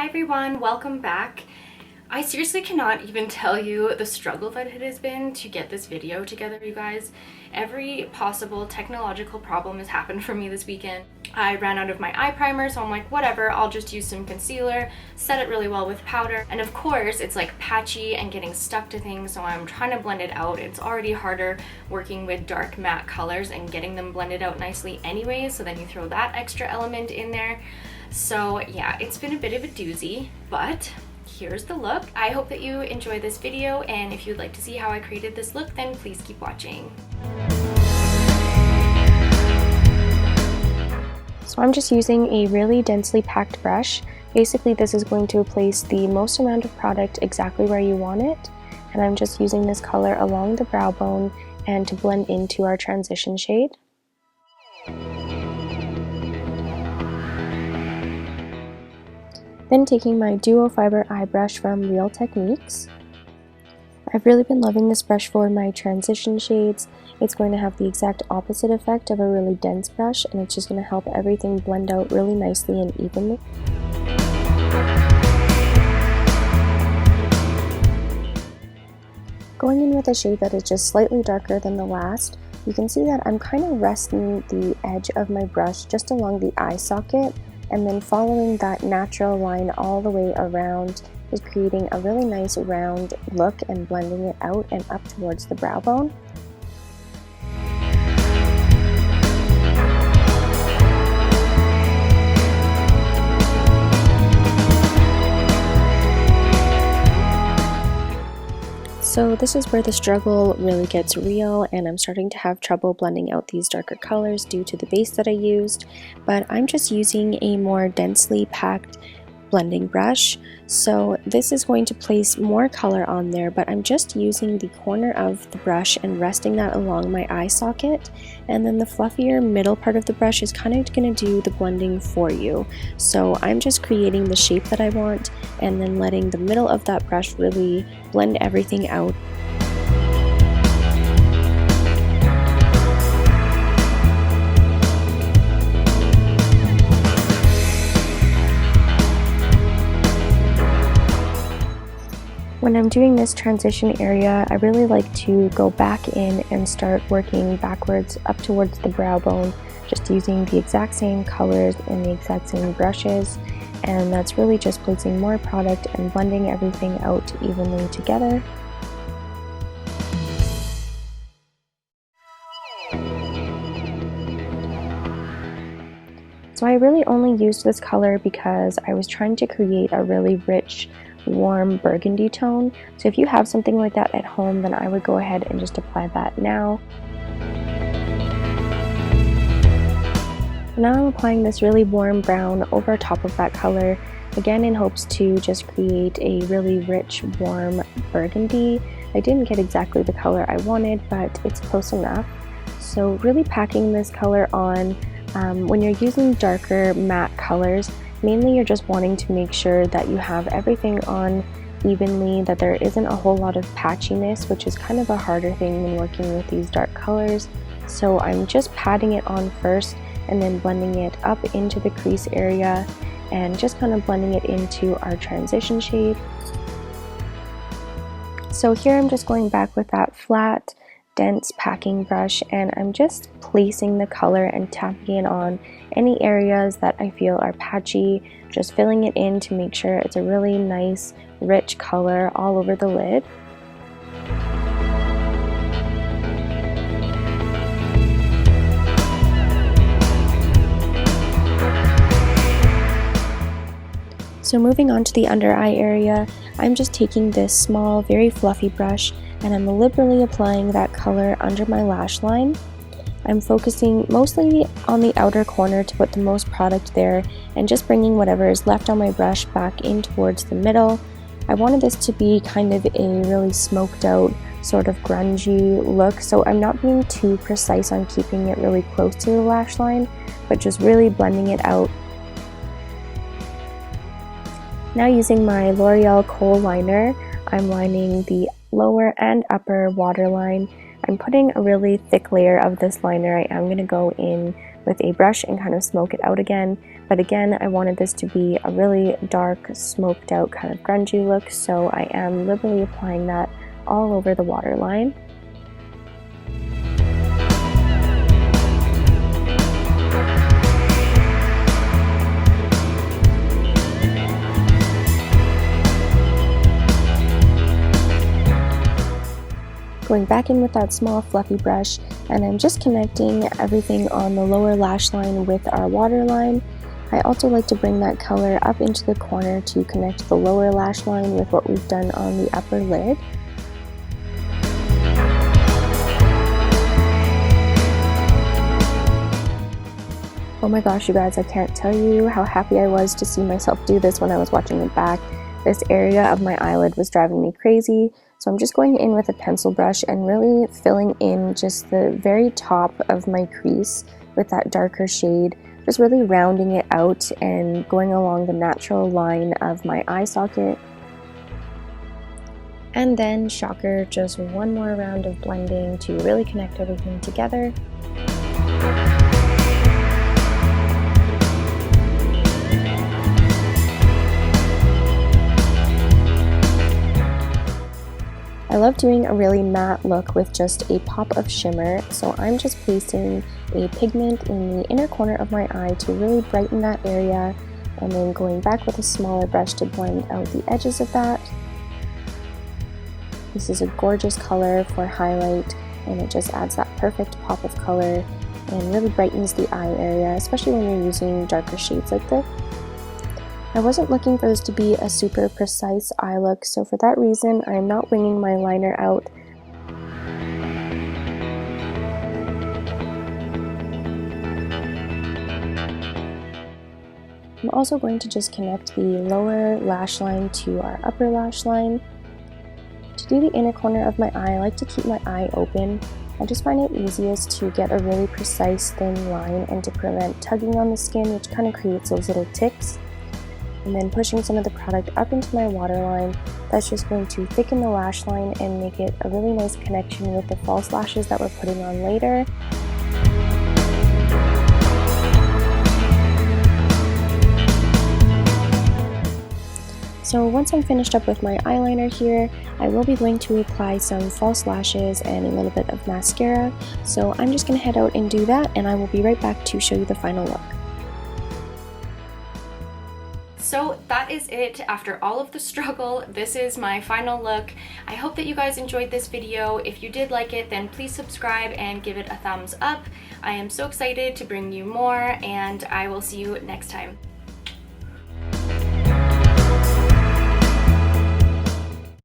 everyone, welcome back. I seriously cannot even tell you the struggle that it has been to get this video together, you guys. Every possible technological problem has happened for me this weekend. I ran out of my eye primer, so I'm like, whatever, I'll just use some concealer, set it really well with powder. And of course, it's like patchy and getting stuck to things, so I'm trying to blend it out. It's already harder working with dark matte colors and getting them blended out nicely anyways, so then you throw that extra element in there. So yeah, it's been a bit of a doozy, but here's the look. I hope that you enjoy this video, and if you'd like to see how I created this look, then please keep watching. So I'm just using a really densely packed brush. Basically, this is going to place the most amount of product exactly where you want it, and I'm just using this color along the brow bone and to blend into our transition shade. Then taking my duo fiber eye brush from Real Techniques. I've really been loving this brush for my transition shades. It's going to have the exact opposite effect of a really dense brush, and it's just going to help everything blend out really nicely and evenly. Going in with a shade that is just slightly darker than the last, you can see that I'm kind of resting the edge of my brush just along the eye socket, and then following that natural line all the way around is creating a really nice round look and blending it out and up towards the brow bone. So this is where the struggle really gets real, and I'm starting to have trouble blending out these darker colors due to the base that I used, but I'm just using a more densely packed blending brush. So this is going to place more color on there, but I'm just using the corner of the brush and resting that along my eye socket, and then the fluffier middle part of the brush is kind of going to do the blending for you. So I'm just creating the shape that I want and then letting the middle of that brush really blend everything out. When I'm doing this transition area, I really like to go back in and start working backwards up towards the brow bone, just using the exact same colors and the exact same brushes, and that's really just placing more product and blending everything out evenly together. So I really only used this color because I was trying to create a really rich, warm burgundy tone. So if you have something like that at home, then I would go ahead and just apply that now. Now I'm applying this really warm brown over top of that color, again in hopes to just create a really rich, warm burgundy. I didn't get exactly the color I wanted, but it's close enough. So really packing this color on. When you're using darker matte colors, mainly you're just wanting to make sure that you have everything on evenly, that there isn't a whole lot of patchiness, which is kind of a harder thing when working with these dark colors. So I'm just patting it on first and then blending it up into the crease area and just kind of blending it into our transition shade. So here I'm just going back with that flat, dense packing brush, and I'm just placing the color and tapping it on any areas that I feel are patchy, just filling it in to make sure it's a really nice rich color all over the lid. So moving on to the under eye area, I'm just taking this small, very fluffy brush and I'm liberally applying that color under my lash line. I'm focusing mostly on the outer corner to put the most product there and just bringing whatever is left on my brush back in towards the middle. I wanted this to be kind of a really smoked out, sort of grungy look, so I'm not being too precise on keeping it really close to the lash line, but just really blending it out. Now using my L'Oreal Kohl liner, I'm lining the lower and upper waterline. I'm putting a really thick layer of this liner. I am going to go in with a brush and kind of smoke it out again. But again, I wanted this to be a really dark, smoked out kind of grungy look, so I am liberally applying that all over the waterline. Going back in with that small fluffy brush, and I'm just connecting everything on the lower lash line with our waterline. I also like to bring that color up into the corner to connect the lower lash line with what we've done on the upper lid. Oh my gosh, you guys, I can't tell you how happy I was to see myself do this when I was watching it back. This area of my eyelid was driving me crazy, so I'm just going in with a pencil brush and really filling in just the very top of my crease with that darker shade, just really rounding it out and going along the natural line of my eye socket. And then, shocker, just one more round of blending to really connect everything together. I love doing a really matte look with just a pop of shimmer, so I'm just placing a pigment in the inner corner of my eye to really brighten that area, and then going back with a smaller brush to blend out the edges of that. This is a gorgeous color for highlight, and it just adds that perfect pop of color and really brightens the eye area, especially when you're using darker shades like this. I wasn't looking for this to be a super precise eye look, so for that reason I'm not winging my liner out. I'm also going to just connect the lower lash line to our upper lash line. To do the inner corner of my eye, I like to keep my eye open. I just find it easiest to get a really precise thin line and to prevent tugging on the skin, which kind of creates those little ticks. And then pushing some of the product up into my waterline, that's just going to thicken the lash line and make it a really nice connection with the false lashes that we're putting on later. So once I'm finished up with my eyeliner here, I will be going to apply some false lashes and a little bit of mascara. So I'm just going to head out and do that, and I will be right back to show you the final look. So that is it. After all of the struggle, this is my final look. I hope that you guys enjoyed this video. If you did like it, then please subscribe and give it a thumbs up. I am so excited to bring you more, and I will see you next time.